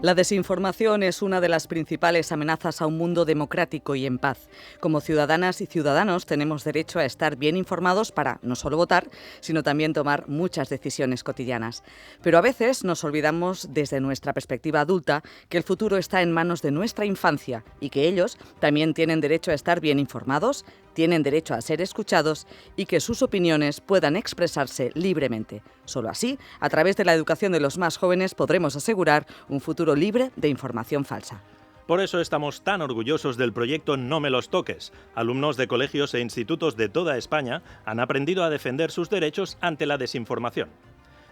La desinformación es una de las principales amenazas a un mundo democrático y en paz. Como ciudadanas y ciudadanos tenemos derecho a estar bien informados para no solo votar, sino también tomar muchas decisiones cotidianas. Pero a veces nos olvidamos desde nuestra perspectiva adulta que el futuro está en manos de nuestra infancia y que ellos también tienen derecho a estar bien informados, tienen derecho a ser escuchados y que sus opiniones puedan expresarse libremente. Solo así, a través de la educación de los más jóvenes, podremos asegurar un futuro libre de información falsa. Por eso estamos tan orgullosos del proyecto No me los toques. Alumnos de colegios e institutos de toda España han aprendido a defender sus derechos ante la desinformación.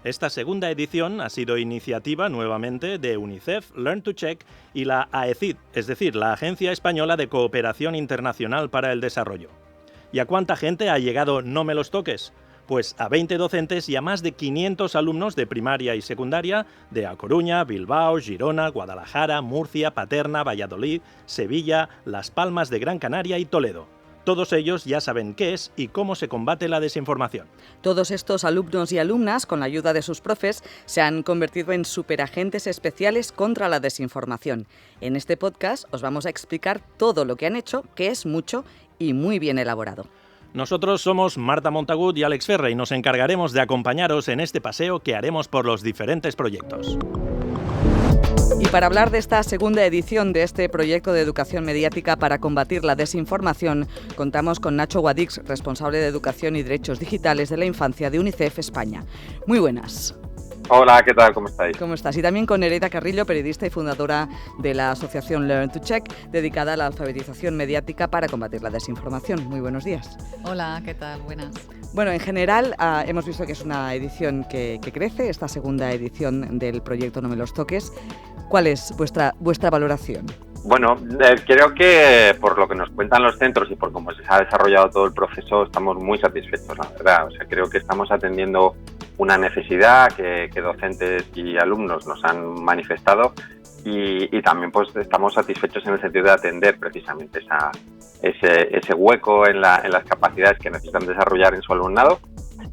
Esta segunda edición ha sido iniciativa nuevamente de UNICEF, Learn2Check y la AECID, es decir, la Agencia Española de Cooperación Internacional para el Desarrollo. ¿Y a cuánta gente ha llegado No me los toques? Pues a 20 docentes y a más de 500 alumnos de primaria y secundaria de A Coruña, Bilbao, Girona, Guadalajara, Murcia, Paterna, Valladolid, Sevilla, Las Palmas de Gran Canaria y Toledo. Todos ellos ya saben qué es y cómo se combate la desinformación. Todos estos alumnos y alumnas, con la ayuda de sus profes, se han convertido en superagentes especiales contra la desinformación. En este podcast os vamos a explicar todo lo que han hecho, que es mucho y muy bien elaborado. Nosotros somos Marta Montagut y Alex Ferre y nos encargaremos de acompañaros en este paseo que haremos por los diferentes proyectos. Y para hablar de esta segunda edición de este proyecto de educación mediática para combatir la desinformación, contamos con Nacho Guadix, responsable de Educación y Derechos Digitales de la Infancia de UNICEF España. Muy buenas. Hola, ¿qué tal? ¿Cómo estáis? ¿Cómo estás? Y también con Nereida Carrillo, periodista y fundadora de la asociación Learn2Check, dedicada a la alfabetización mediática para combatir la desinformación. Muy buenos días. Hola, ¿qué tal? Buenas. Bueno, en general hemos visto que es una edición que crece, esta segunda edición del proyecto No me los toques. ¿Cuál es vuestra valoración? Bueno, creo que por lo que nos cuentan los centros y por cómo se ha desarrollado todo el proceso, estamos muy satisfechos, la verdad. O sea, creo que estamos atendiendo una necesidad que docentes y alumnos nos han manifestado y también pues estamos satisfechos en el sentido de atender precisamente ese hueco en las capacidades que necesitan desarrollar en su alumnado.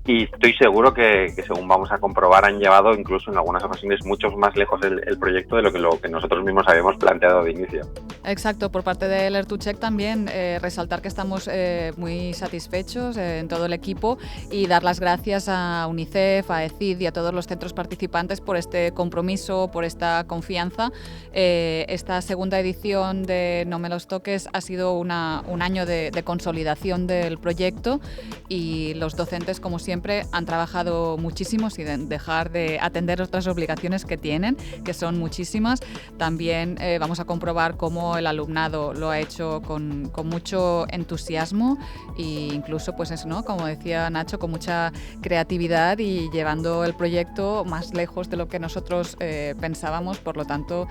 Y estoy seguro que según vamos a comprobar han llevado incluso en algunas ocasiones mucho más lejos el proyecto de lo que nosotros mismos habíamos planteado de inicio. Exacto, por parte de Learn2Check también resaltar que estamos muy satisfechos en todo el equipo y dar las gracias a UNICEF, a AECID y a todos los centros participantes por este compromiso, por esta confianza. Esta segunda edición de No me los toques ha sido un año de consolidación del proyecto y los docentes, como siempre, han trabajado muchísimo sin dejar de atender otras obligaciones que tienen, que son muchísimas. También vamos a comprobar cómo el alumnado lo ha hecho con mucho entusiasmo e incluso, pues eso, ¿no? Como decía Nacho, con mucha creatividad y llevando el proyecto más lejos de lo que nosotros pensábamos, por lo tanto,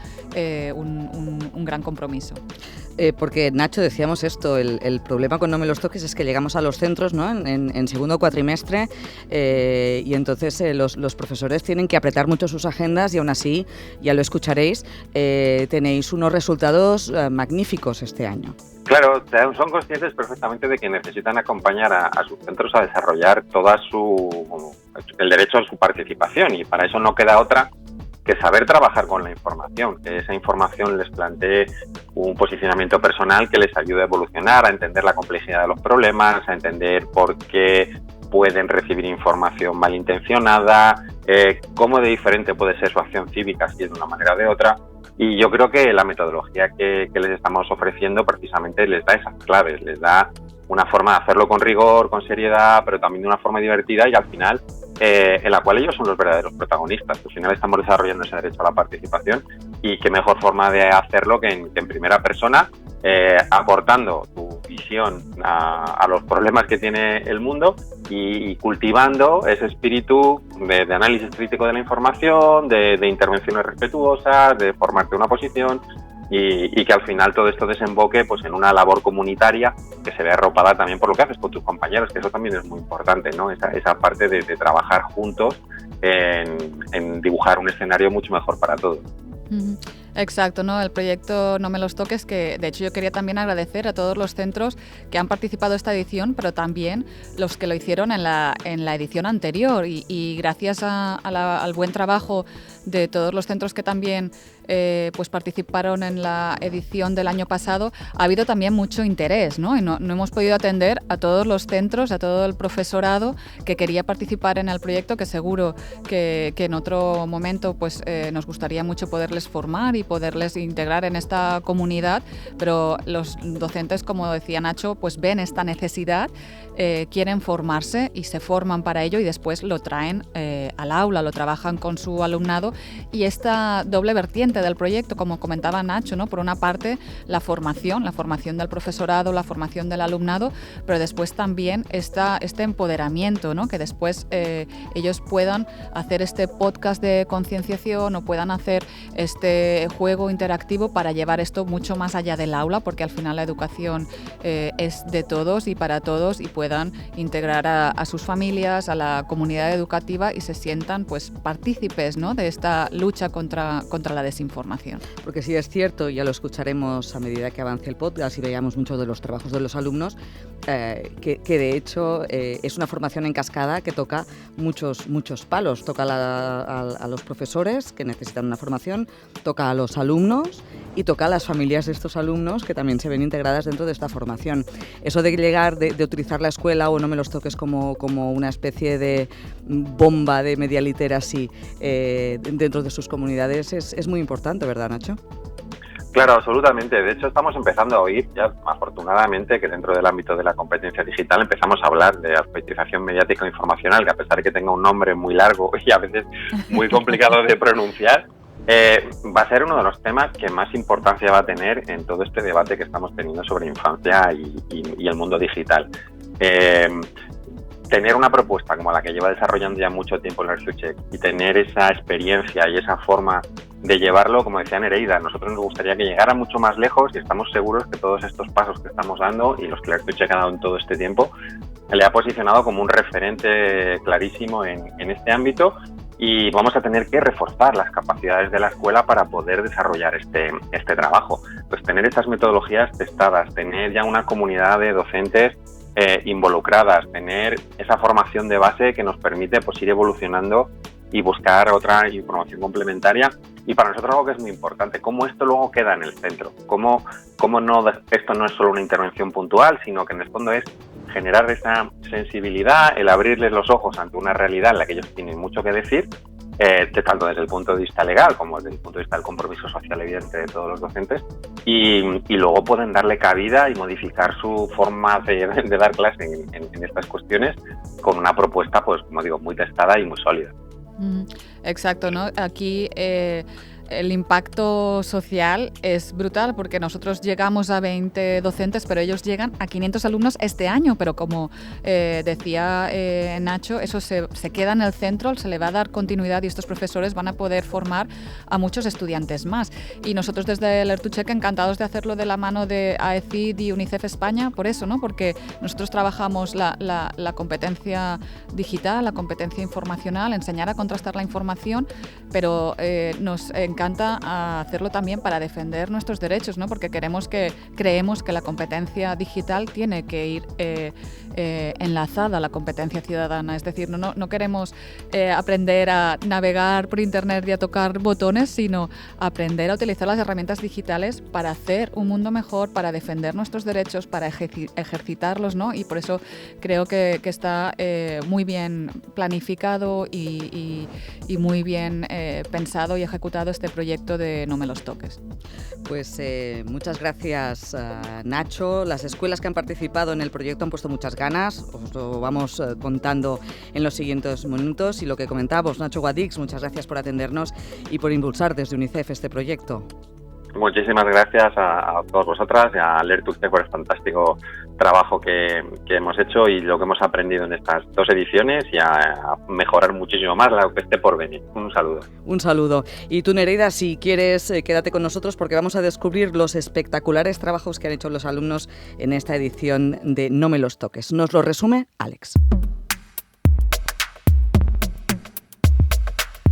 un gran compromiso. Porque, Nacho, decíamos esto, el problema con No me los toques es que llegamos a los centros, ¿no? en segundo cuatrimestre y entonces los profesores tienen que apretar mucho sus agendas y aún así, ya lo escucharéis, tenéis unos resultados magníficos este año. Claro, son conscientes perfectamente de que necesitan acompañar a sus centros a desarrollar el derecho a su participación y para eso no queda otra que saber trabajar con la información, que esa información les plantee un posicionamiento personal que les ayude a evolucionar, a entender la complejidad de los problemas, a entender por qué pueden recibir información malintencionada, cómo de diferente puede ser su acción cívica si es de una manera o de otra. Y yo creo que la metodología que les estamos ofreciendo precisamente les da esas claves, les da una forma de hacerlo con rigor, con seriedad, pero también de una forma divertida y al final en la cual ellos son los verdaderos protagonistas. Al final estamos desarrollando ese derecho a la participación y qué mejor forma de hacerlo que en primera persona, aportando tu visión a los problemas que tiene el mundo y cultivando ese espíritu de análisis crítico de la información, de intervenciones respetuosas, de formarte una posición y que al final todo esto desemboque pues en una labor comunitaria que se vea arropada también por lo que haces con tus compañeros, que eso también es muy importante, ¿no? Esa parte de trabajar juntos en dibujar un escenario mucho mejor para todos. Uh-huh. Exacto, ¿no? El proyecto No me los toques, que de hecho yo quería también agradecer a todos los centros que han participado esta edición, pero también los que lo hicieron en la edición anterior y gracias al buen trabajo de todos los centros que también pues participaron en la edición del año pasado, ha habido también mucho interés, ¿no? Y no hemos podido atender a todos los centros, a todo el profesorado que quería participar en el proyecto, que seguro que en otro momento pues nos gustaría mucho poderles formar y poderles integrar en esta comunidad, pero los docentes, como decía Nacho, pues ven esta necesidad, quieren formarse y se forman para ello y después lo traen al aula, lo trabajan con su alumnado, y esta doble vertiente del proyecto, como comentaba Nacho, ¿no? Por una parte la formación del profesorado, la formación del alumnado, pero después también este empoderamiento, ¿no? Que después ellos puedan hacer este podcast de concienciación o puedan hacer este juego interactivo para llevar esto mucho más allá del aula, porque al final la educación es de todos y para todos, y puedan integrar a sus familias, a la comunidad educativa y se sientan pues partícipes, ¿no? De esta lucha contra la desinformación. Porque sí es cierto, ya lo escucharemos a medida que avance el podcast y veamos muchos de los trabajos de los alumnos, que de hecho es una formación en cascada que toca muchos palos. Toca a los profesores que necesitan una formación, toca a los alumnos y toca a las familias de estos alumnos que también se ven integradas dentro de esta formación. Eso de llegar, de utilizar la escuela o No me los toques como una especie de bomba de media literacy dentro de sus comunidades es muy importante, ¿verdad, Nacho? Claro, absolutamente. De hecho, estamos empezando a oír ya, afortunadamente, que dentro del ámbito de la competencia digital empezamos a hablar de alfabetización mediática o informacional, que a pesar de que tenga un nombre muy largo y a veces muy complicado de pronunciar, va a ser uno de los temas que más importancia va a tener en todo este debate que estamos teniendo sobre infancia y el mundo digital. Tener una propuesta como la que lleva desarrollando ya mucho tiempo el ERTUCHEK y tener esa experiencia y esa forma de llevarlo, como decía Nereida, a nosotros nos gustaría que llegara mucho más lejos, y estamos seguros que todos estos pasos que estamos dando y los que el ERTUCHEK ha dado en todo este tiempo le ha posicionado como un referente clarísimo en este ámbito, y vamos a tener que reforzar las capacidades de la escuela para poder desarrollar este trabajo. Pues tener estas metodologías testadas, tener ya una comunidad de docentes involucradas, tener esa formación de base que nos permite pues ir evolucionando y buscar otra información complementaria. Y para nosotros algo que es muy importante, cómo esto luego queda en el centro, cómo esto no es solo una intervención puntual, sino que en el fondo es generar esa sensibilidad, el abrirles los ojos ante una realidad en la que ellos tienen mucho que decir, tanto desde el punto de vista legal como desde el punto de vista del compromiso social evidente de todos los docentes, y luego pueden darle cabida y modificar su forma de dar clase en estas cuestiones con una propuesta, pues como digo, muy testada y muy sólida. Exacto, ¿no? Aquí el impacto social es brutal, porque nosotros llegamos a 20 docentes, pero ellos llegan a 500 alumnos este año, pero como decía Nacho, eso se queda en el centro, se le va a dar continuidad y estos profesores van a poder formar a muchos estudiantes más. Y nosotros desde el ERTUCHEK encantados de hacerlo de la mano de AECID y UNICEF España, por eso, ¿no? Porque nosotros trabajamos la competencia digital, la competencia informacional, enseñar a contrastar la información, pero nos encanta hacerlo también para defender nuestros derechos, ¿no? Porque creemos que la competencia digital tiene que ir enlazada a la competencia ciudadana. Es decir, no queremos aprender a navegar por internet y a tocar botones, sino aprender a utilizar las herramientas digitales para hacer un mundo mejor, para defender nuestros derechos, para ejercitarlos, ¿no? Y por eso creo que está muy bien planificado y muy bien pensado y ejecutado este proyecto de No me los toques. Pues muchas gracias, Nacho. Las escuelas que han participado en el proyecto han puesto muchas ganas, os lo vamos contando en los siguientes minutos, y lo que comentábamos, Nacho Guadix, muchas gracias por atendernos y por impulsar desde UNICEF este proyecto. Muchísimas gracias a todos vosotras y a ERTUCHEK por el fantástico trabajo que hemos hecho y lo que hemos aprendido en estas 2 ediciones, y a mejorar muchísimo más lo que esté por venir. Un saludo. Un saludo. Y tú, Nereida, si quieres, quédate con nosotros porque vamos a descubrir los espectaculares trabajos que han hecho los alumnos en esta edición de No me los toques. Nos lo resume Alex.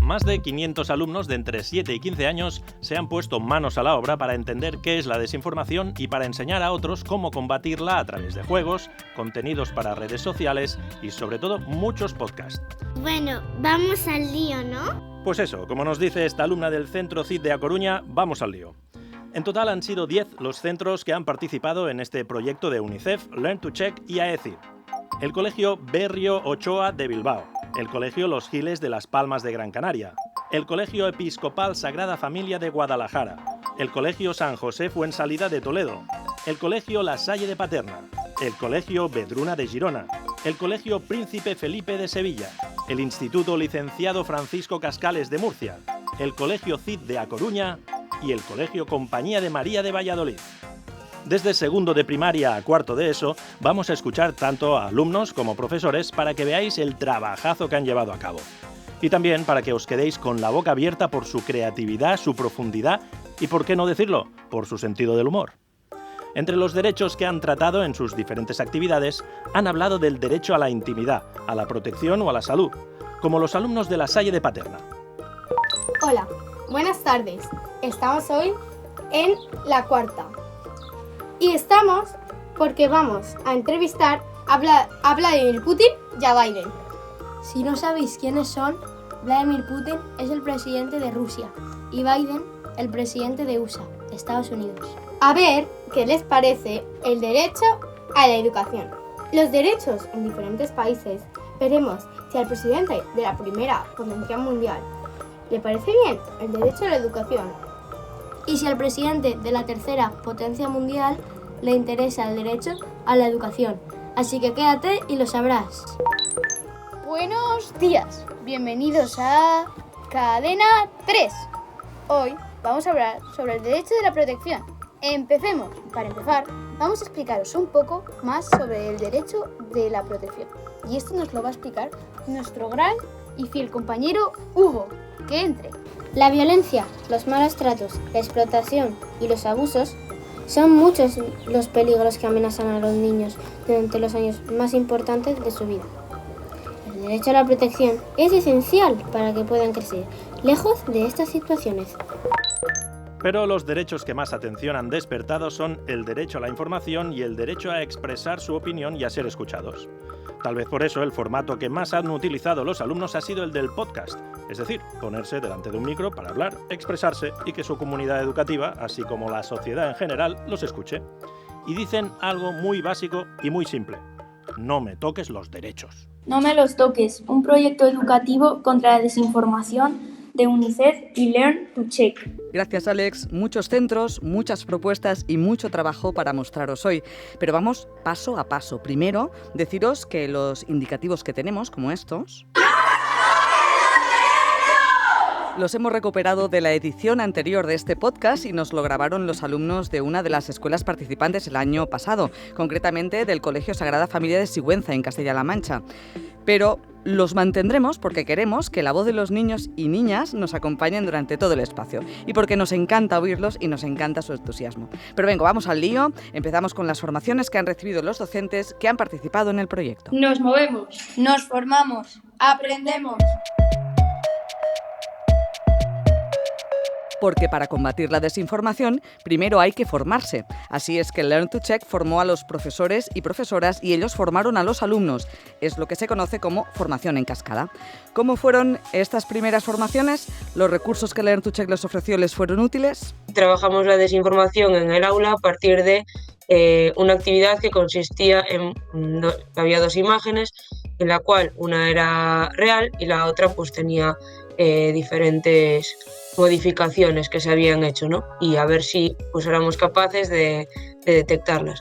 más de 500 alumnos de entre 7 y 15 años se han puesto manos a la obra para entender qué es la desinformación y para enseñar a otros cómo combatirla a través de juegos, contenidos para redes sociales y sobre todo muchos podcasts. Bueno, vamos al lío, ¿no? Pues eso, como nos dice esta alumna del Centro CID de A Coruña, vamos al lío. En total han sido 10 los centros que han participado en este proyecto de UNICEF, Learn to Check y AECID. El Colegio Berrio Ochoa de Bilbao, el Colegio Los Giles de Las Palmas de Gran Canaria, el Colegio Episcopal Sagrada Familia de Guadalajara, el Colegio San José Fuensalida de Toledo, el Colegio La Salle de Paterna, el Colegio Vedruna de Girona, el Colegio Príncipe Felipe de Sevilla, el Instituto Licenciado Francisco Cascales de Murcia, el Colegio CID de A Coruña y el Colegio Compañía de María de Valladolid. Desde segundo de primaria a cuarto de ESO, vamos a escuchar tanto a alumnos como profesores para que veáis el trabajazo que han llevado a cabo. Y también para que os quedéis con la boca abierta por su creatividad, su profundidad y, por qué no decirlo, por su sentido del humor. Entre los derechos que han tratado en sus diferentes actividades, han hablado del derecho a la intimidad, a la protección o a la salud, como los alumnos de La Salle de Paterna. Hola, buenas tardes. Estamos hoy en la cuarta. Y estamos porque vamos a entrevistar a Vladimir Putin y a Biden. Si no sabéis quiénes son, Vladimir Putin es el presidente de Rusia y Biden el presidente de USA, Estados Unidos. A ver qué les parece el derecho a la educación. Los derechos en diferentes países. Veremos si al presidente de la primera potencia mundial le parece bien el derecho a la educación. Y si al presidente de la tercera potencia mundial le interesa el derecho a la educación. Así que quédate y lo sabrás. Buenos días, bienvenidos a Cadena 3. Hoy vamos a hablar sobre el derecho de la protección. Empecemos. Para empezar, vamos a explicaros un poco más sobre el derecho de la protección. Y esto nos lo va a explicar nuestro gran y fiel compañero Hugo. Que entre. La violencia, los malos tratos, la explotación y los abusos son muchos los peligros que amenazan a los niños durante los años más importantes de su vida. El derecho a la protección es esencial para que puedan crecer lejos de estas situaciones. Pero los derechos que más atención han despertado son el derecho a la información y el derecho a expresar su opinión y a ser escuchados. Tal vez por eso el formato que más han utilizado los alumnos ha sido el del podcast, es decir, ponerse delante de un micro para hablar, expresarse y que su comunidad educativa, así como la sociedad en general, los escuche. Y dicen algo muy básico y muy simple: no me toques los derechos. No me los toques, un proyecto educativo contra la desinformación de UNICEF y Learn to Check. Gracias, Alex. Muchos centros, muchas propuestas y mucho trabajo para mostraros hoy. Pero vamos paso a paso. Primero, deciros que los indicativos que tenemos, como estos, los hemos recuperado de la edición anterior de este podcast y nos lo grabaron los alumnos de una de las escuelas participantes el año pasado, concretamente del Colegio Sagrada Familia de Sigüenza, en Castilla-La Mancha. Pero los mantendremos porque queremos que la voz de los niños y niñas nos acompañen durante todo el espacio y porque nos encanta oírlos y nos encanta su entusiasmo. Pero venga, vamos al lío. Empezamos con las formaciones que han recibido los docentes que han participado en el proyecto. Nos movemos, nos formamos, aprendemos. Porque para combatir la desinformación, primero hay que formarse. Así es que Learn to Check formó a los profesores y profesoras y ellos formaron a los alumnos. Es lo que se conoce como formación en cascada. ¿Cómo fueron estas primeras formaciones? ¿Los recursos que Learn to Check les ofreció les fueron útiles? Trabajamos la desinformación en el aula a partir de una actividad que consistía en... había dos imágenes, en la cual una era real y la otra pues tenía diferentes modificaciones que se habían hecho, ¿no? Y a ver si pues éramos capaces de detectarlas.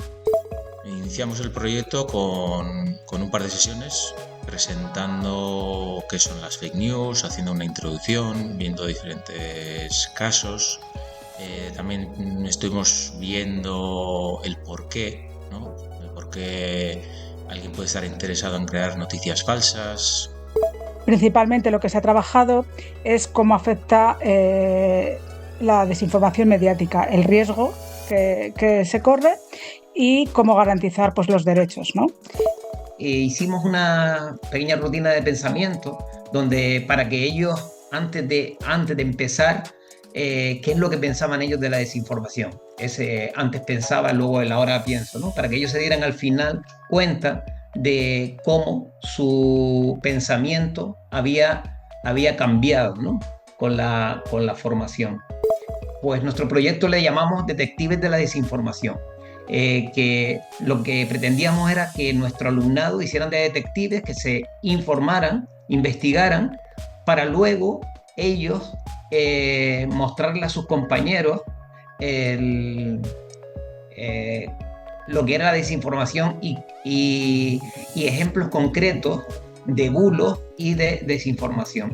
Iniciamos el proyecto con un par de sesiones presentando qué son las fake news, haciendo una introducción, viendo diferentes casos. También estuvimos viendo el porqué, ¿no? El porqué alguien puede estar interesado en crear noticias falsas. Principalmente lo que se ha trabajado es cómo afecta la desinformación mediática, el riesgo que se corre y cómo garantizar pues, los derechos, ¿no? Hicimos una pequeña rutina de pensamiento donde para que ellos antes de empezar qué es lo que pensaban ellos de la desinformación. Antes pensaba, luego el ahora pienso, ¿no? Para que ellos se dieran al final cuenta de cómo su pensamiento había cambiado, ¿no? con la formación. Pues nuestro proyecto le llamamos Detectives de la Desinformación, que lo que pretendíamos era que nuestro alumnado hicieran de detectives, que se informaran, investigaran, para luego ellos mostrarle a sus compañeros lo que era la desinformación y ejemplos concretos de bulos y de desinformación.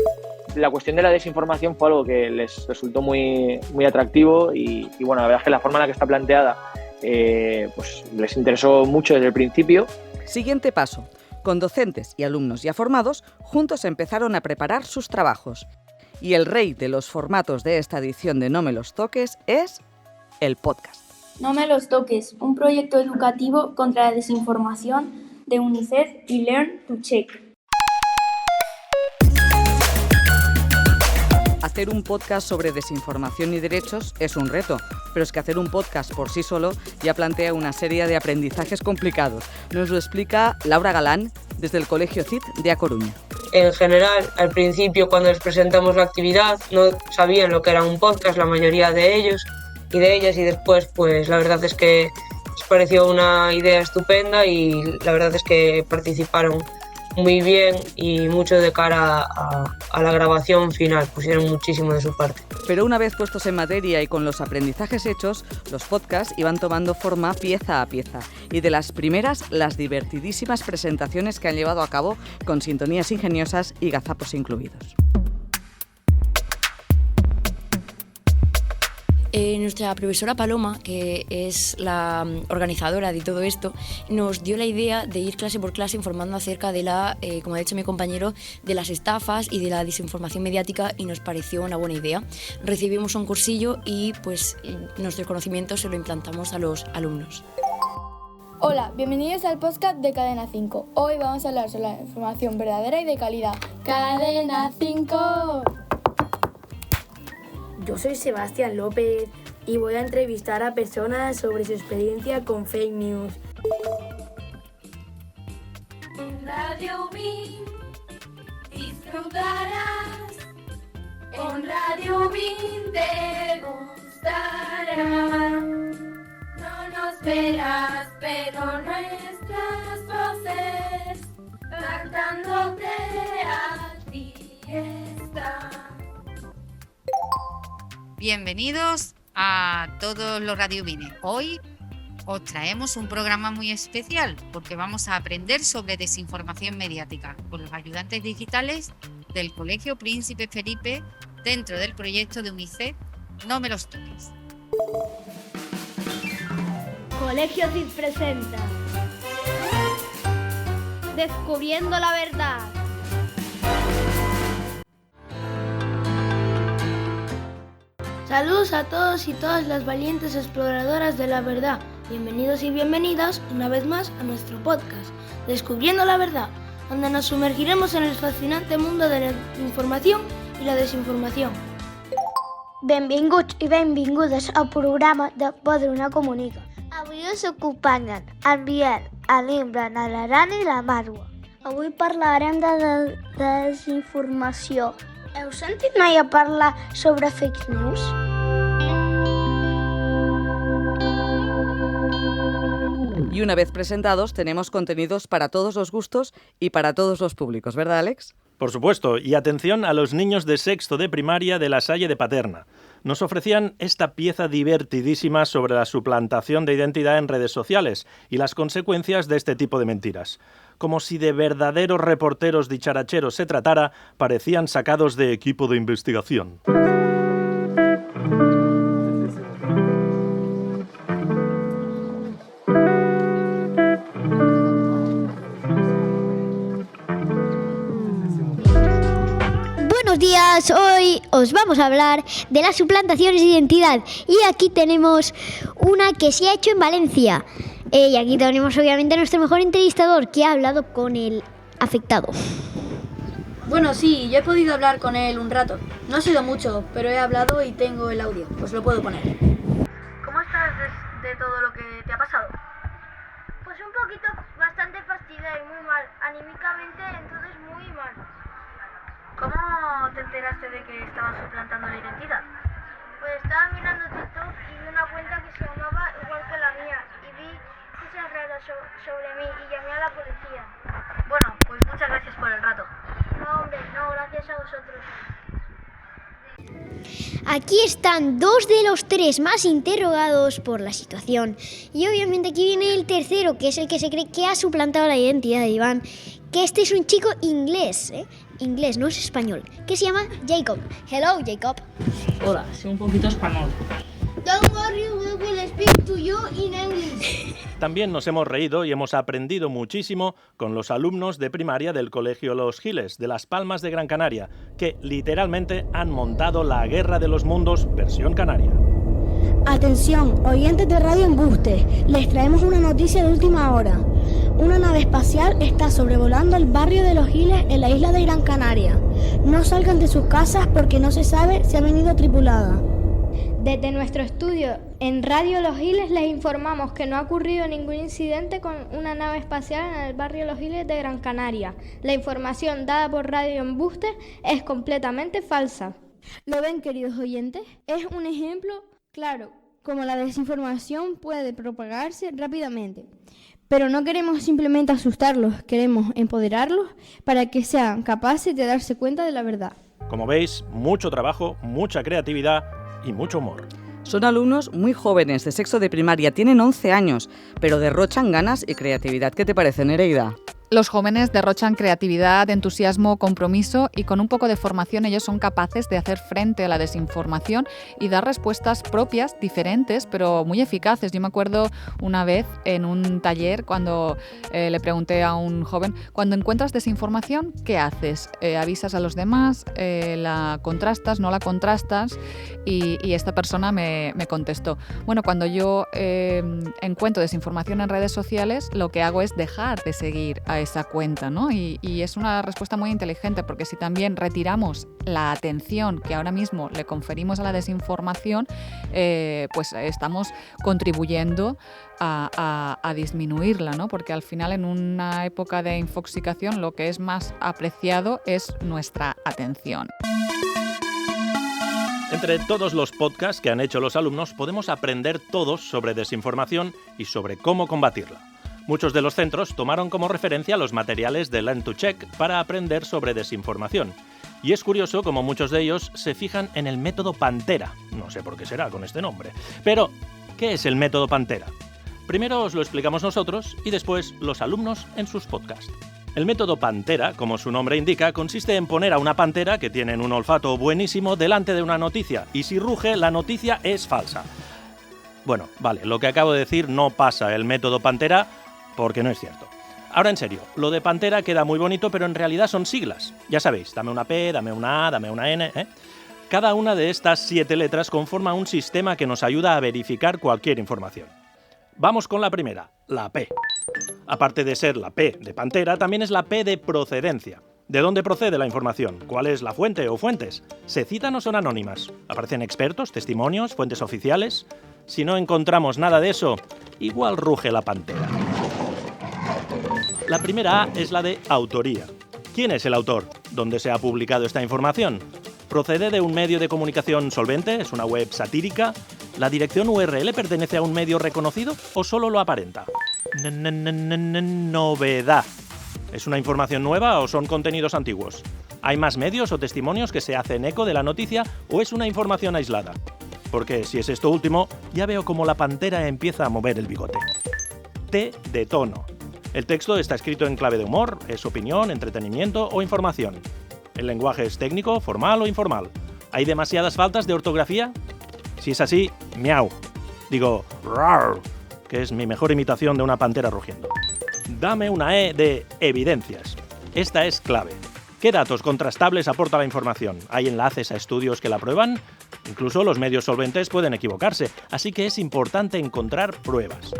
La cuestión de la desinformación fue algo que les resultó muy, muy atractivo y bueno, la verdad es que la forma en la que está planteada pues les interesó mucho desde el principio. Siguiente paso. Con docentes y alumnos ya formados, juntos empezaron a preparar sus trabajos. Y el rey de los formatos de esta edición de No me los toques es el podcast. No me los toques, un proyecto educativo contra la desinformación de UNICEF y Learn to Check. Hacer un podcast sobre desinformación y derechos es un reto, pero es que hacer un podcast por sí solo ya plantea una serie de aprendizajes complicados. Nos lo explica Laura Galán desde el Colegio CID de A Coruña. En general, al principio, cuando les presentamos la actividad, no sabían lo que era un podcast, la mayoría de ellos y de ellas, y después, pues la verdad es que les pareció una idea estupenda y la verdad es que participaron muy bien y mucho de cara a la grabación final, pusieron muchísimo de su parte. Pero una vez puestos en materia y con los aprendizajes hechos, los podcasts iban tomando forma pieza a pieza. Y de las primeras, las divertidísimas presentaciones que han llevado a cabo con sintonías ingeniosas y gazapos incluidos. Nuestra profesora Paloma, que es la organizadora de todo esto, nos dio la idea de ir clase por clase informando acerca de como ha dicho mi compañero, de las estafas y de la desinformación mediática, y nos pareció una buena idea. Recibimos un cursillo y pues nuestro conocimiento se lo implantamos a los alumnos. Hola, bienvenidos al podcast de Cadena 5. Hoy vamos a hablar sobre la información verdadera y de calidad. ¡Cadena 5! Yo soy Sebastián López y voy a entrevistar a personas sobre su experiencia con fake news. En Radio BIM disfrutarás, en Radio BIM te gustará. No nos verás, pero nuestras voces cantándote a ti están. Bienvenidos a todos los radiobines. Hoy os traemos un programa muy especial porque vamos a aprender sobre desinformación mediática con los ayudantes digitales del Colegio Príncipe Felipe dentro del proyecto de UNICEF No me los toques. Colegio CID presenta Descubriendo la verdad. Saludos a todos y todas las valientes exploradoras de la verdad. Bienvenidos y bienvenidas una vez más a nuestro podcast, Descubriendo la verdad, donde nos sumergiremos en el fascinante mundo de la información y la desinformación. Benvinguts i benvingudes al programa de Podruna Comunica. Avui us acompanyen en Biel, l'Imran, l'Aran i la Marwa. Avui parlarem de desinformació. Heu sentit mai a parlar sobre fake news? Y una vez presentados, tenemos contenidos para todos los gustos y para todos los públicos, ¿verdad, Alex? Por supuesto, y atención a los niños de sexto de primaria de la Salle de Paterna. Nos ofrecían esta pieza divertidísima sobre la suplantación de identidad en redes sociales y las consecuencias de este tipo de mentiras. Como si de verdaderos reporteros dicharacheros se tratara, parecían sacados de equipo de investigación. Buenos días, hoy os vamos a hablar de las suplantaciones de identidad y aquí tenemos una que se ha hecho en Valencia. Y aquí tenemos obviamente a nuestro mejor entrevistador que ha hablado con el afectado. Bueno, sí, yo he podido hablar con él un rato. No ha sido mucho, pero he hablado y tengo el audio. Pues lo puedo poner. ¿Cómo estás de todo lo que te ha pasado? Pues un poquito, bastante fastidiada y muy mal. Anímicamente, entonces muy mal. ¿Cómo te enteraste de que estaban suplantando la identidad? Pues estaba mirando TikTok y vi una cuenta que se llamaba igual que la mía y vi cosas raras sobre mí y llamé a la policía. Bueno, pues muchas gracias por el rato. No, hombre, no, gracias a vosotros. Aquí están 2 de los 3 más interrogados por la situación. Y obviamente aquí viene el tercero, que es el que se cree que ha suplantado la identidad de Iván. Que este es un chico inglés, inglés, no es español, que se llama Jacob. Hello, Jacob. Hola, sé un poquito español. Don't worry, we will speak to you in English. También nos hemos reído y hemos aprendido muchísimo con los alumnos de primaria del Colegio Los Giles, de Las Palmas de Gran Canaria, que literalmente han montado la Guerra de los Mundos versión canaria. Atención, oyentes de Radio Embuste, les traemos una noticia de última hora. Una nave espacial está sobrevolando el barrio de Los Giles en la isla de Gran Canaria. No salgan de sus casas porque no se sabe si ha venido tripulada. Desde nuestro estudio en Radio Los Giles les informamos que no ha ocurrido ningún incidente con una nave espacial en el barrio Los Giles de Gran Canaria. La información dada por Radio Embuste es completamente falsa. ¿Lo ven, queridos oyentes? Es un ejemplo claro, como la desinformación puede propagarse rápidamente. Pero no queremos simplemente asustarlos, queremos empoderarlos para que sean capaces de darse cuenta de la verdad. Como veis, mucho trabajo, mucha creatividad y mucho humor. Son alumnos muy jóvenes, de sexto de primaria, tienen 11 años, pero derrochan ganas y creatividad. ¿Qué te parece, Nereida? Los jóvenes derrochan creatividad, entusiasmo, compromiso y con un poco de formación ellos son capaces de hacer frente a la desinformación y dar respuestas propias, diferentes, pero muy eficaces. Yo me acuerdo una vez en un taller cuando le pregunté a un joven, cuando encuentras desinformación, ¿qué haces? ¿Avisas a los demás? ¿La contrastas? ¿No la contrastas? Y esta persona me contestó, bueno, cuando yo encuentro desinformación en redes sociales, lo que hago es dejar de seguir a esa cuenta, ¿no? Y es una respuesta muy inteligente, porque si también retiramos la atención que ahora mismo le conferimos a la desinformación, pues estamos contribuyendo a disminuirla, ¿no? Porque al final, en una época de infoxicación, lo que es más apreciado es nuestra atención. Entre todos los podcasts que han hecho los alumnos, podemos aprender todos sobre desinformación y sobre cómo combatirla. Muchos de los centros tomaron como referencia los materiales de Learn2Check para aprender sobre desinformación. Y es curioso cómo muchos de ellos se fijan en el método Pantera. No sé por qué será con este nombre. Pero, ¿qué es el método Pantera? Primero os lo explicamos nosotros y después los alumnos en sus podcasts. El método Pantera, como su nombre indica, consiste en poner a una pantera que tiene un olfato buenísimo delante de una noticia, y si ruge, la noticia es falsa. Bueno, vale, lo que acabo de decir no pasa el método Pantera, porque no es cierto. Ahora en serio, lo de Pantera queda muy bonito, pero en realidad son siglas. Ya sabéis, dame una P, dame una A, dame una N, ¿eh? Cada una de estas 7 letras conforma un sistema que nos ayuda a verificar cualquier información. Vamos con la primera, la P. Aparte de ser la P de Pantera, también es la P de procedencia. ¿De dónde procede la información? ¿Cuál es la fuente o fuentes? ¿Se citan o son anónimas? ¿Aparecen expertos, testimonios, fuentes oficiales? Si no encontramos nada de eso, igual ruge la pantera. La primera A es la de autoría. ¿Quién es el autor? ¿Dónde se ha publicado esta información? ¿Procede de un medio de comunicación solvente? ¿Es una web satírica? ¿La dirección URL pertenece a un medio reconocido o solo lo aparenta? Novedad. ¿Es una información nueva o son contenidos antiguos? ¿Hay más medios o testimonios que se hacen eco de la noticia o es una información aislada? Porque si es esto último, ya veo cómo la pantera empieza a mover el bigote. T de tono. El texto está escrito en clave de humor, es opinión, entretenimiento o información. El lenguaje es técnico, formal o informal. ¿Hay demasiadas faltas de ortografía? Si es así, miau. Digo, rar, que es mi mejor imitación de una pantera rugiendo. Dame una E de evidencias. Esta es clave. ¿Qué datos contrastables aporta la información? ¿Hay enlaces a estudios que la prueban? Incluso los medios solventes pueden equivocarse, así que es importante encontrar pruebas.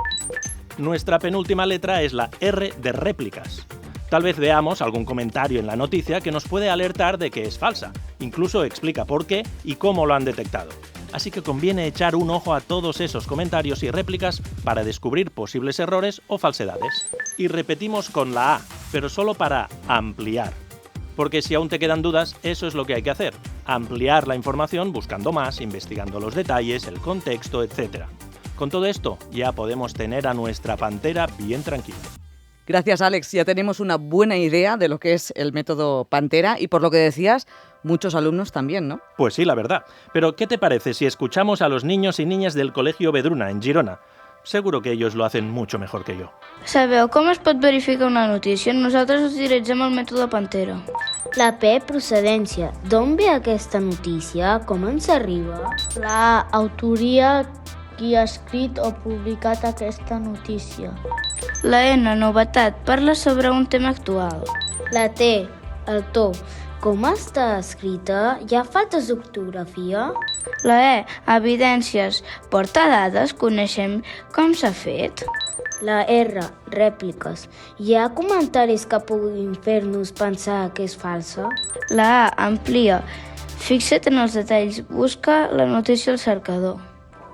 Nuestra penúltima letra es la R de réplicas. Tal vez veamos algún comentario en la noticia que nos puede alertar de que es falsa, incluso explica por qué y cómo lo han detectado. Así que conviene echar un ojo a todos esos comentarios y réplicas para descubrir posibles errores o falsedades. Y repetimos con la A, pero solo para ampliar. Porque si aún te quedan dudas, eso es lo que hay que hacer, ampliar la información buscando más, investigando los detalles, el contexto, etc. Con todo esto, ya podemos tener a nuestra pantera bien tranquila. Gracias, Alex. Ya tenemos una buena idea de lo que es el método Pantera y, por lo que decías, muchos alumnos también, ¿no? Pues sí, la verdad. Pero, ¿qué te parece si escuchamos a los niños i niñas del Col·legi Vedruna, en Girona? Seguro que ellos lo hacen mucho mejor que yo. Sabeu com es pot verificar una notícia? Nosaltres utilitzem el mètode Pantera. La P, procedència. D'on ve aquesta notícia? Com ens arriba? La autoria, qui ha escrit o publicat aquesta notícia. La N, novetat, parla sobre un tema actual. La T, el to. Com està escrita? Hi ha faltes d'ortografia? La E, evidències, porta dades, coneixem com s'ha fet. La R, rèpliques. Hi ha comentaris que puguin fer-nos pensar que és falsa? La A, amplia. Fixa't en els detalls, busca la notícia al cercador.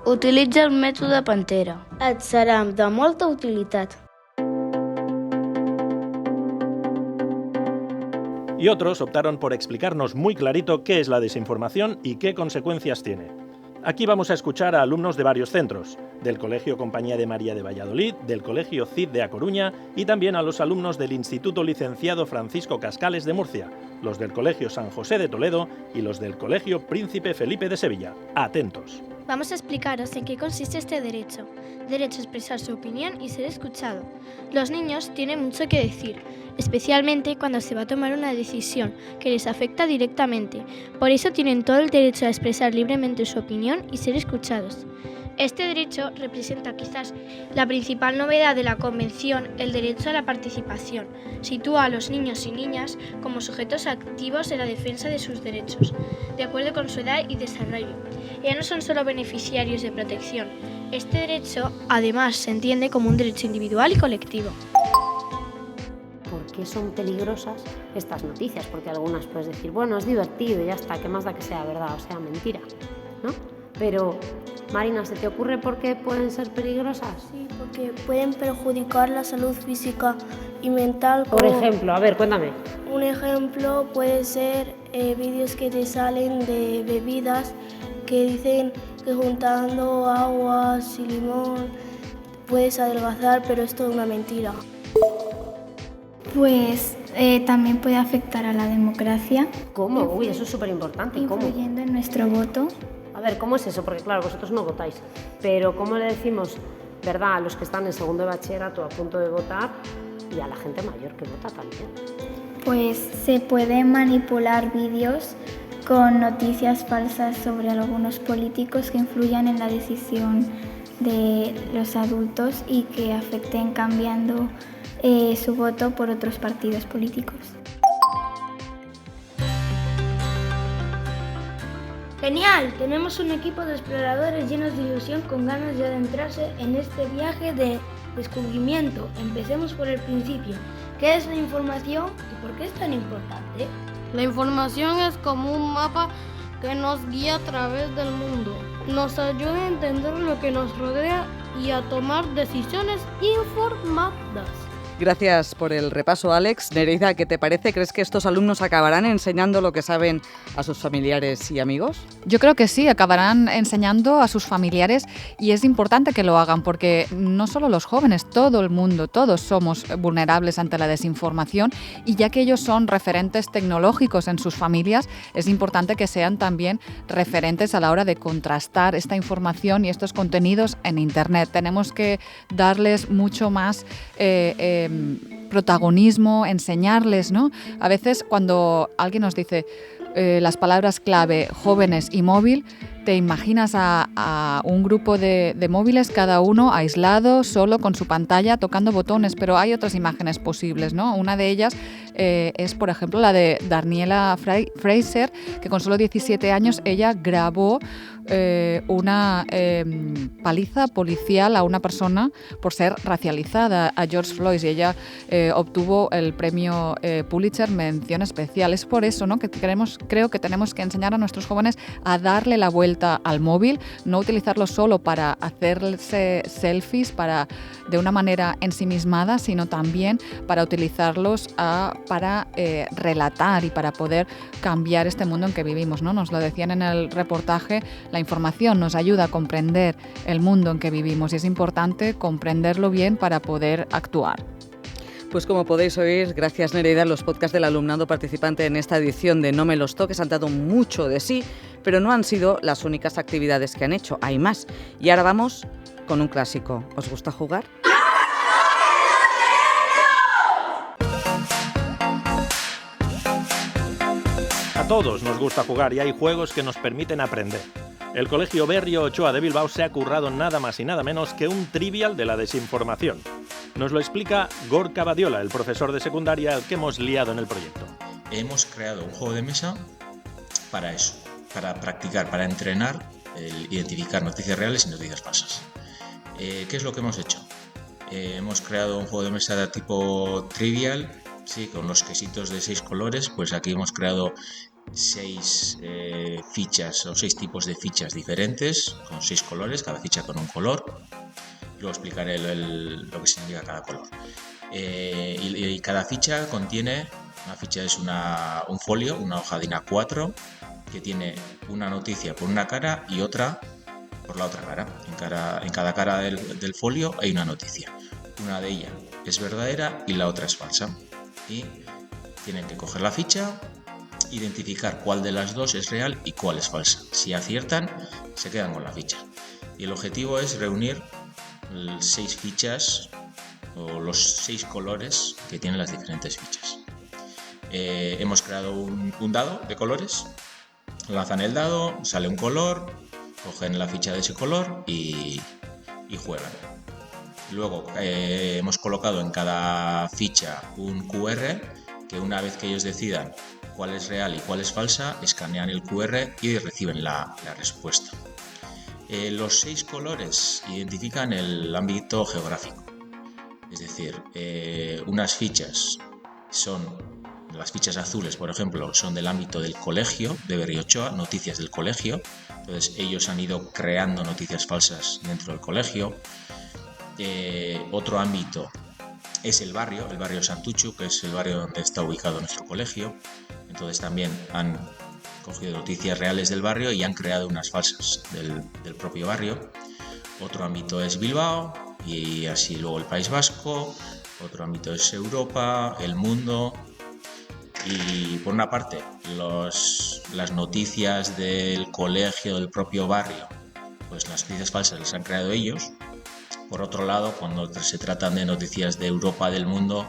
Utilitza el mètode Pantera. Et serà de molta utilitat. Y otros optaron por explicarnos muy clarito qué es la desinformación y qué consecuencias tiene. Aquí vamos a escuchar a alumnos de varios centros, del Colegio Compañía de María de Valladolid, del Colegio CID de A Coruña y también a los alumnos del Instituto Licenciado Francisco Cascales de Murcia, los del Colegio San José de Toledo y los del Colegio Príncipe Felipe de Sevilla. Atentos. Vamos a explicaros en qué consiste este derecho. Derecho a expresar su opinión y ser escuchado. Los niños tienen mucho que decir, especialmente cuando se va a tomar una decisión que les afecta directamente. Por eso tienen todo el derecho a expresar libremente su opinión y ser escuchados. Este derecho representa quizás la principal novedad de la Convención, el derecho a la participación. Sitúa a los niños y niñas como sujetos activos en la defensa de sus derechos, de acuerdo con su edad y desarrollo. Ya no son solo beneficiarios de protección. Este derecho, además, se entiende como un derecho individual y colectivo. ¿Por qué son peligrosas estas noticias? Porque algunas puedes decir, bueno, es divertido y ya está, ¿qué más da que sea verdad o sea mentira? ¿No? Pero, Marina, ¿se te ocurre por qué pueden ser peligrosas? Sí, porque pueden perjudicar la salud física y mental. Por ejemplo, a ver, cuéntame. Un ejemplo puede ser vídeos que te salen de bebidas que dicen que juntando aguas y limón puedes adelgazar, pero esto es una mentira. Pues también puede afectar a la democracia. ¿Cómo? Uy, eso es súper importante. ¿Cómo? Influyendo en nuestro voto. A ver, ¿cómo es eso? Porque claro, vosotros no votáis. Pero ¿cómo le decimos, verdad, a los que están en segundo de bachillerato a punto de votar y a la gente mayor que vota también? Pues se pueden manipular vídeos con noticias falsas sobre algunos políticos que influyan en la decisión de los adultos y que afecten cambiando su voto por otros partidos políticos. ¡Genial! Tenemos un equipo de exploradores llenos de ilusión con ganas de adentrarse en este viaje de descubrimiento. Empecemos por el principio. ¿Qué es la información y por qué es tan importante? La información es como un mapa que nos guía a través del mundo. Nos ayuda a entender lo que nos rodea y a tomar decisiones informadas. Gracias por el repaso, Alex. Nereida, ¿qué te parece? ¿Crees que estos alumnos acabarán enseñando lo que saben a sus familiares y amigos? Yo creo que sí, acabarán enseñando a sus familiares y es importante que lo hagan porque no solo los jóvenes, todo el mundo, todos somos vulnerables ante la desinformación y ya que ellos son referentes tecnológicos en sus familias, es importante que sean también referentes a la hora de contrastar esta información y estos contenidos en Internet. Tenemos que darles mucho más protagonismo, enseñarles, ¿no? A veces cuando alguien nos dice las palabras clave jóvenes y móvil, te imaginas a un grupo de móviles, cada uno aislado, solo con su pantalla, tocando botones, pero hay otras imágenes posibles, ¿no? Una de ellas es, por ejemplo, la de Daniela Fraser, que con solo 17 años ella grabó una paliza policial a una persona por ser racializada, a George Floyd, y ella obtuvo el premio Pulitzer mención especial. Es por eso, ¿no?, que creo que tenemos que enseñar a nuestros jóvenes a darle la vuelta al móvil, no utilizarlo solo para hacerse selfies de una manera ensimismada, sino también para utilizarlos para relatar y para poder cambiar este mundo en que vivimos, ¿no? Nos lo decían en el reportaje, la información nos ayuda a comprender el mundo en que vivimos y es importante comprenderlo bien para poder actuar. Pues como podéis oír, gracias Nereida, los podcasts del alumnado participante en esta edición de No me los toques han dado mucho de sí, pero no han sido las únicas actividades que han hecho, hay más. Y ahora vamos con un clásico. ¿Os gusta jugar? A todos nos gusta jugar y hay juegos que nos permiten aprender. El Colegio Berrio Ochoa de Bilbao se ha currado nada más y nada menos que un trivial de la desinformación. Nos lo explica Gorka Badiola, el profesor de secundaria al que hemos liado en el proyecto. Hemos creado un juego de mesa para eso, para practicar, para entrenar, identificar noticias reales y noticias falsas. ¿Qué es lo que hemos hecho? Hemos creado un juego de mesa de tipo trivial, sí, con los quesitos de 6 colores. Pues aquí hemos creado 6 fichas o 6 tipos de fichas diferentes con 6 colores, cada ficha con un color. Luego explicaré lo que significa cada color. Y cada ficha contiene, una ficha es un folio, una hoja de A4 que tiene una noticia por una cara y otra por la otra cara. En cada cara del folio hay una noticia. Una de ellas es verdadera y la otra es falsa. Y tienen que coger la ficha, identificar cuál de las dos es real y cuál es falsa. Si aciertan, se quedan con la ficha. Y el objetivo es reunir 6 fichas o los 6 colores que tienen las diferentes fichas. Hemos creado un dado de colores, lanzan el dado, sale un color, cogen la ficha de ese color y juegan. Luego hemos colocado en cada ficha un QR que una vez que ellos decidan cuál es real y cuál es falsa, escanean el QR y reciben la respuesta. Los 6 colores identifican el ámbito geográfico, es decir, unas fichas las fichas azules, por ejemplo, son del ámbito del colegio de Berrio Ochoa, noticias del colegio. Entonces ellos han ido creando noticias falsas dentro del colegio. Otro ámbito es el barrio Santuchu, que es el barrio donde está ubicado nuestro colegio. Entonces también han cogido noticias reales del barrio y han creado unas falsas del propio barrio. Otro ámbito es Bilbao y así luego el País Vasco. Otro ámbito es Europa, el mundo. Y por una parte las noticias del colegio, del propio barrio, pues las noticias falsas las han creado ellos. Por otro lado, cuando se tratan de noticias de Europa, del mundo,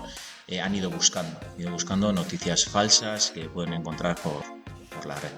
han ido buscando noticias falsas que pueden encontrar por la red.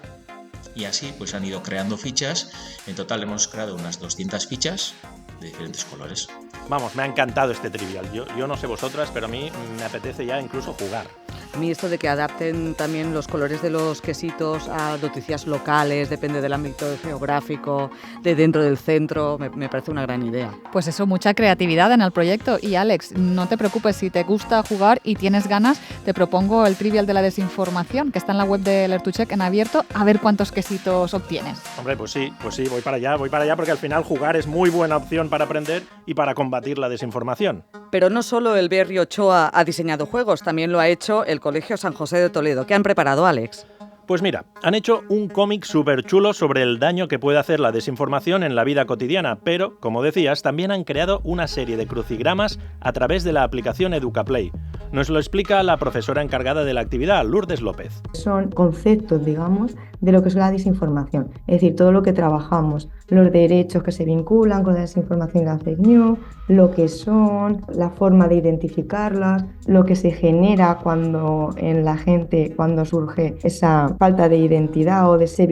Y así pues han ido creando fichas. En total hemos creado unas 200 fichas de diferentes colores. Vamos, me ha encantado este trivial. Yo no sé vosotras, pero a mí me apetece ya incluso jugar. A mí esto de que adapten también los colores de los quesitos a noticias locales, depende del ámbito geográfico, de dentro del centro, me parece una gran idea. Pues eso, mucha creatividad en el proyecto. Y Alex, no te preocupes, si te gusta jugar y tienes ganas, te propongo el trivial de la desinformación, que está en la web de Lertuchek en abierto, a ver cuántos quesitos obtienes. Hombre, pues sí, voy para allá, porque al final jugar es muy buena opción para aprender y para combatir la desinformación. Pero no solo el Berrio Ochoa ha diseñado juegos, también lo ha hecho el Colegio San José de Toledo. ¿Qué han preparado, Alex? Pues mira, han hecho un cómic súper chulo sobre el daño que puede hacer la desinformación en la vida cotidiana, pero, como decías, también han creado una serie de crucigramas a través de la aplicación EducaPlay. Nos lo explica la profesora encargada de la actividad, Lourdes López. Son conceptos, digamos, de lo que es la desinformación, es decir, todo lo que trabajamos, los derechos que se vinculan con la desinformación y la fake news, lo que son, la forma de identificarlas, lo que se genera cuando en la gente, cuando surge esa falta de identidad o se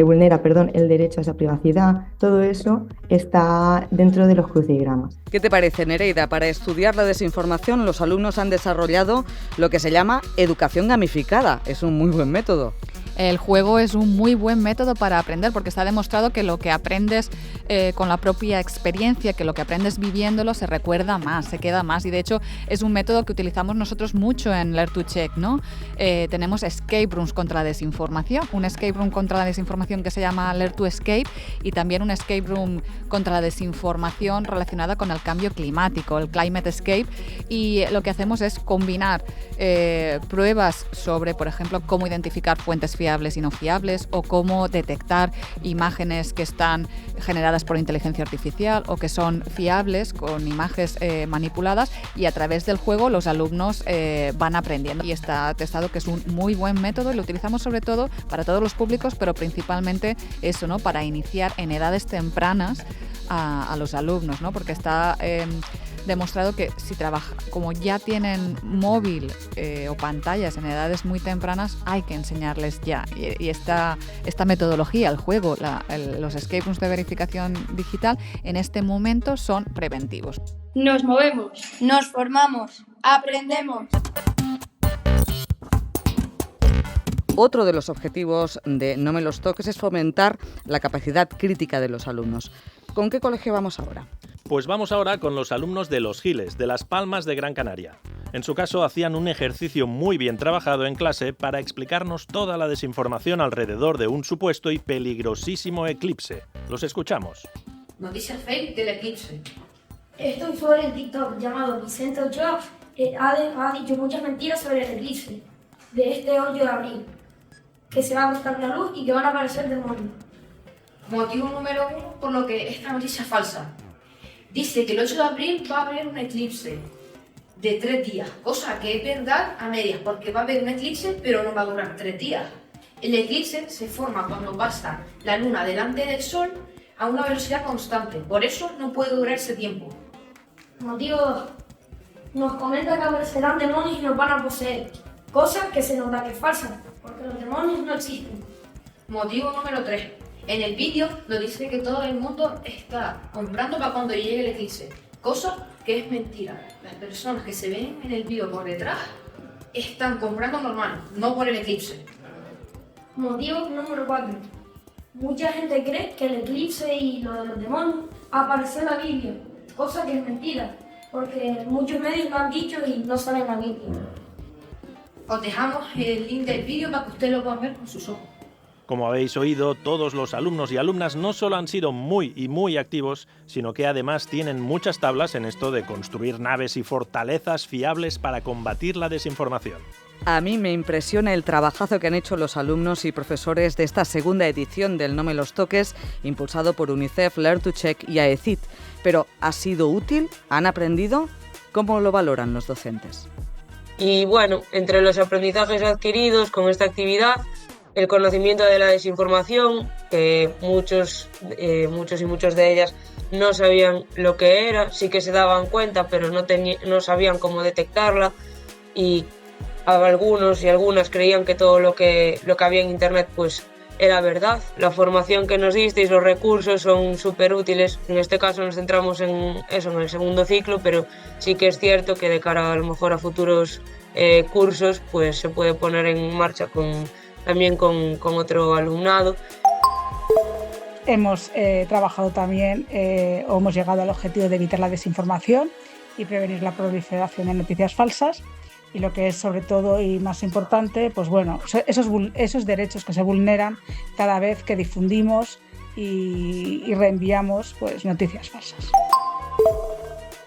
vulnera, el derecho a esa privacidad, todo eso está dentro de los crucigramas. ¿Qué te parece, Nereida? Para estudiar la desinformación, los alumnos han desarrollado lo que se llama educación gamificada. Es un muy buen método. El juego es un muy buen método para aprender porque está demostrado que lo que aprendes con la propia experiencia, que lo que aprendes viviéndolo se recuerda más, se queda más, y de hecho es un método que utilizamos nosotros mucho en Learn to Check, ¿no? Tenemos escape rooms contra la desinformación, un escape room contra la desinformación que se llama Learn to Escape, y también un escape room contra la desinformación relacionada con el cambio climático, el Climate Escape, y lo que hacemos es combinar pruebas sobre, por ejemplo, cómo identificar fuentes fiables y no fiables, o cómo detectar imágenes que están generadas por inteligencia artificial o que son fiables con imágenes manipuladas, y a través del juego los alumnos van aprendiendo, y está testado que es un muy buen método y lo utilizamos sobre todo para todos los públicos, pero principalmente eso, ¿no? Para iniciar en edades tempranas a los alumnos, ¿no? Porque está demostrado que si trabaja, como ya tienen móvil o pantallas en edades muy tempranas, hay que enseñarles ya. Y esta metodología, el juego, los escape rooms de verificación digital, en este momento son preventivos. Nos movemos, nos formamos, aprendemos. Otro de los objetivos de No me los toques es fomentar la capacidad crítica de los alumnos. ¿Con qué colegio vamos ahora? Pues vamos ahora con los alumnos de Los Giles, de Las Palmas de Gran Canaria. En su caso, hacían un ejercicio muy bien trabajado en clase para explicarnos toda la desinformación alrededor de un supuesto y peligrosísimo eclipse. Los escuchamos. Noticias fake del eclipse. Este usuario en TikTok llamado Vicente Ochoa ha dicho muchas mentiras sobre el eclipse de este 8 de abril, que se va a buscar la luz y que van a aparecer demonios. Motivo número 1 por lo que esta noticia es falsa. Dice que el 8 de abril va a haber un eclipse de 3 días, cosa que es verdad a medias, porque va a haber un eclipse pero no va a durar 3 días. El eclipse se forma cuando pasa la luna delante del sol a una velocidad constante, por eso no puede durar ese tiempo. Motivo 2. Nos comenta que aparecerán demonios y nos van a poseer, cosa que se nota que es falsa, porque los demonios no existen. Motivo número 3. En el vídeo nos dice que todo el mundo está comprando para cuando llegue el eclipse, cosa que es mentira. Las personas que se ven en el vídeo por detrás están comprando normal, no por el eclipse. Motivo número 4. Mucha gente cree que el eclipse y lo de los demonios apareció en la Biblia, cosa que es mentira, porque muchos medios lo han dicho y no sale en la Biblia. Os dejamos el link del vídeo para que ustedes lo puedan ver con sus ojos. Como habéis oído, todos los alumnos y alumnas no solo han sido muy activos, sino que además tienen muchas tablas en esto de construir naves y fortalezas fiables para combatir la desinformación. A mí me impresiona el trabajazo que han hecho los alumnos y profesores de esta segunda edición del No me los toques, impulsado por UNICEF, Learn to Check y AECID. Pero, ¿ha sido útil? ¿Han aprendido? ¿Cómo lo valoran los docentes? Y bueno, entre los aprendizajes adquiridos con esta actividad, el conocimiento de la desinformación, que muchos y muchas de ellas no sabían lo que era, sí que se daban cuenta, pero no sabían cómo detectarla, y algunos y algunas creían que todo lo que había en Internet pues era verdad. La formación que nos disteis, los recursos son súper útiles. En este caso nos centramos en eso, en el segundo ciclo, pero sí que es cierto que de cara a lo mejor a futuros cursos pues se puede poner en marcha también con otro alumnado. Hemos trabajado también o hemos llegado al objetivo de evitar la desinformación y prevenir la proliferación de noticias falsas. Y lo que es sobre todo y más importante, pues bueno, esos derechos que se vulneran cada vez que difundimos y reenviamos pues noticias falsas.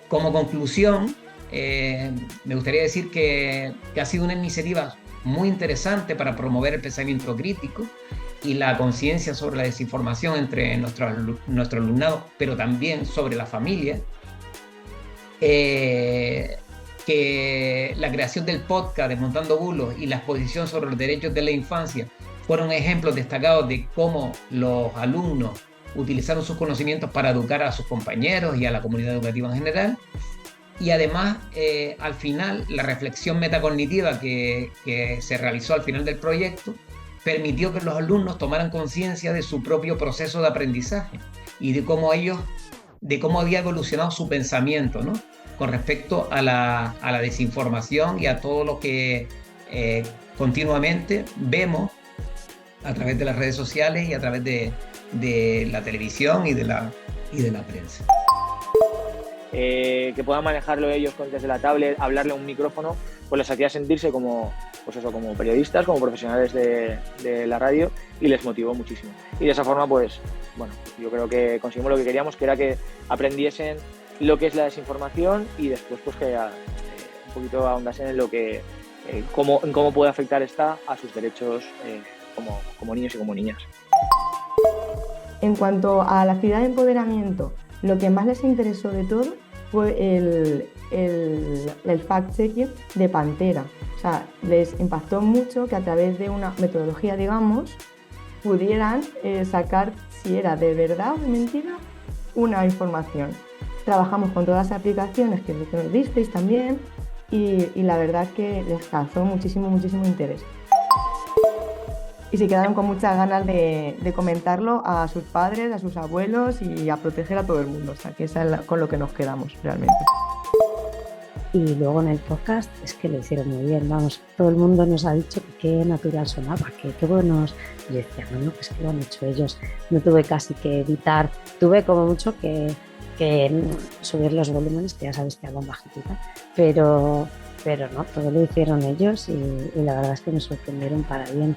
Como conclusión, me gustaría decir que ha sido una iniciativa muy interesante para promover el pensamiento crítico y la conciencia sobre la desinformación entre nuestro alumnado, pero también sobre la familia. Que la creación del podcast Desmontando Bulos y la exposición sobre los derechos de la infancia fueron ejemplos destacados de cómo los alumnos utilizaron sus conocimientos para educar a sus compañeros y a la comunidad educativa en general. Y además, al final, la reflexión metacognitiva que se realizó al final del proyecto permitió que los alumnos tomaran conciencia de su propio proceso de aprendizaje y de cómo había evolucionado su pensamiento, ¿no?, con respecto a la desinformación y a todo lo que continuamente vemos a través de las redes sociales y a través de la televisión y de la prensa. Que puedan manejarlo ellos desde la tablet, hablarle a un micrófono, pues les hacía sentirse como periodistas, como profesionales de la radio, y les motivó muchísimo. Y de esa forma, pues, bueno, yo creo que conseguimos lo que queríamos, que era que aprendiesen lo que es la desinformación y después, pues, que un poquito ahondasen en lo que, cómo puede afectar esta a sus derechos como niños y como niñas. En cuanto a la actividad de empoderamiento, lo que más les interesó de todo fue el fact-checking de Pantera. O sea, les impactó mucho que a través de una metodología, digamos, pudieran sacar si era de verdad o de mentira una información. Trabajamos con todas las aplicaciones que nos disteis también y la verdad que les causó muchísimo interés. Y se quedaron con muchas ganas de comentarlo a sus padres, a sus abuelos y a proteger a todo el mundo. O sea, que es con lo que nos quedamos realmente. Y luego en el podcast es que lo hicieron muy bien, vamos, todo el mundo nos ha dicho que qué natural sonaba, que qué buenos. Y yo decía, no, pues que lo han hecho ellos, no tuve casi que editar, tuve como mucho que subir los volúmenes, que ya sabéis que hablan bajitita, pero no, todo lo hicieron ellos y la verdad es que me sorprendieron para bien.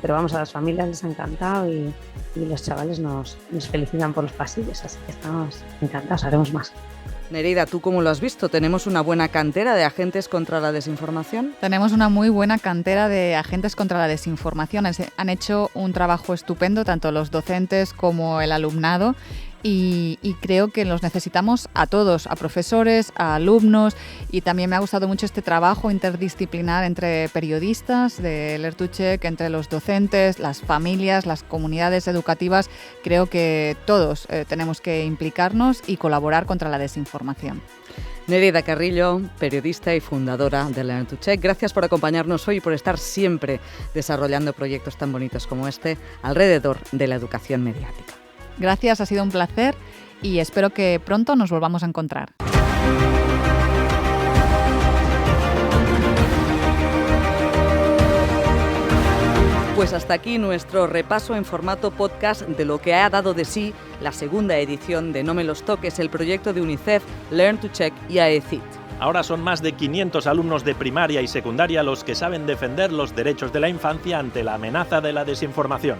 Pero vamos, a las familias les ha encantado y los chavales nos felicitan por los pasillos, así que estamos encantados, haremos más. Nereida, ¿tú cómo lo has visto? ¿Tenemos una buena cantera de agentes contra la desinformación? Tenemos una muy buena cantera de agentes contra la desinformación. Han hecho un trabajo estupendo, tanto los docentes como el alumnado, y creo que los necesitamos a todos, a profesores, a alumnos, y también me ha gustado mucho este trabajo interdisciplinar entre periodistas de Lertuchek, entre los docentes, las familias, las comunidades educativas. Creo que todos tenemos que implicarnos y colaborar contra la desinformación. Nereida Carrillo, periodista y fundadora de Lertuchek, gracias por acompañarnos hoy y por estar siempre desarrollando proyectos tan bonitos como este alrededor de la educación mediática. Gracias, ha sido un placer y espero que pronto nos volvamos a encontrar. Pues hasta aquí nuestro repaso en formato podcast de lo que ha dado de sí la segunda edición de No me los toques, el proyecto de UNICEF, Lertuchek y AECID. Ahora son más de 500 alumnos de primaria y secundaria los que saben defender los derechos de la infancia ante la amenaza de la desinformación.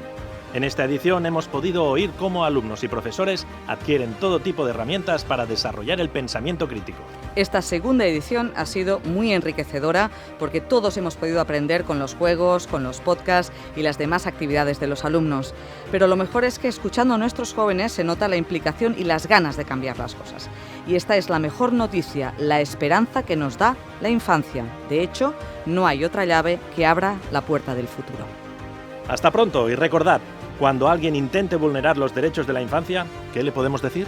En esta edición hemos podido oír cómo alumnos y profesores adquieren todo tipo de herramientas para desarrollar el pensamiento crítico. Esta segunda edición ha sido muy enriquecedora porque todos hemos podido aprender con los juegos, con los podcasts y las demás actividades de los alumnos. Pero lo mejor es que escuchando a nuestros jóvenes se nota la implicación y las ganas de cambiar las cosas. Y esta es la mejor noticia, la esperanza que nos da la infancia. De hecho, no hay otra llave que abra la puerta del futuro. Hasta pronto y recordad, cuando alguien intente vulnerar los derechos de la infancia, ¿qué le podemos decir?